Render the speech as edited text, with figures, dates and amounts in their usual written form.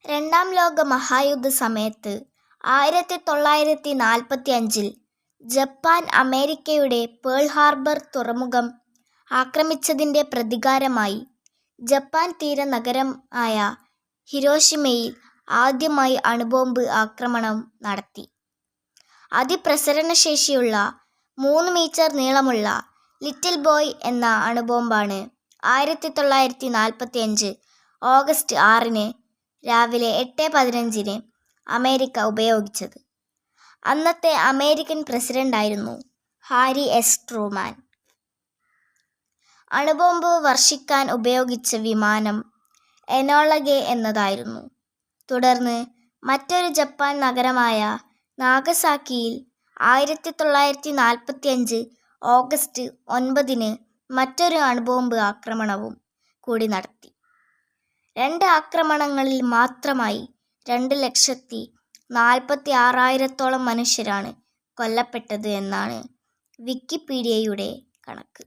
രണ്ടാം ലോക മഹായുദ്ധ സമയത്ത് 1945-ൽ ജപ്പാൻ അമേരിക്കയുടെ പേൾ ഹാർബർ തുറമുഖം ആക്രമിച്ചതിൻ്റെ പ്രതികാരമായി ജപ്പാൻ തീരനഗരമായ ഹിരോഷിമയിൽ ആദ്യമായി അണുബോംബ് ആക്രമണം നടത്തി. അതിപ്രസരണശേഷിയുള്ള 3 മീറ്റർ നീളമുള്ള ലിറ്റിൽ ബോയ് എന്ന അണുബോംബാണ് 1945 ഓഗസ്റ്റ് 6-ന് രാവിലെ 8:15-ന് അമേരിക്ക ഉപയോഗിച്ചത്. അന്നത്തെ അമേരിക്കൻ പ്രസിഡന്റായിരുന്നു ഹാരി എസ് ട്രൂമാൻ. അണുബോംബ് വർഷിക്കാൻ ഉപയോഗിച്ച വിമാനം എനോള ഗേ എന്നതായിരുന്നു. തുടർന്ന് മറ്റൊരു ജപ്പാൻ നഗരമായ നാഗസാക്കിയിൽ 1945 ഓഗസ്റ്റ് 9-ന് മറ്റൊരു അണുബോംബ് ആക്രമണവും കൂടി നടത്തി. 2 ആക്രമണങ്ങളിൽ മാത്രമായി 2,46,000-ഓളം മനുഷ്യരാണ് കൊല്ലപ്പെട്ടത് എന്നാണ് വിക്കിപീഡിയയുടെ കണക്ക്.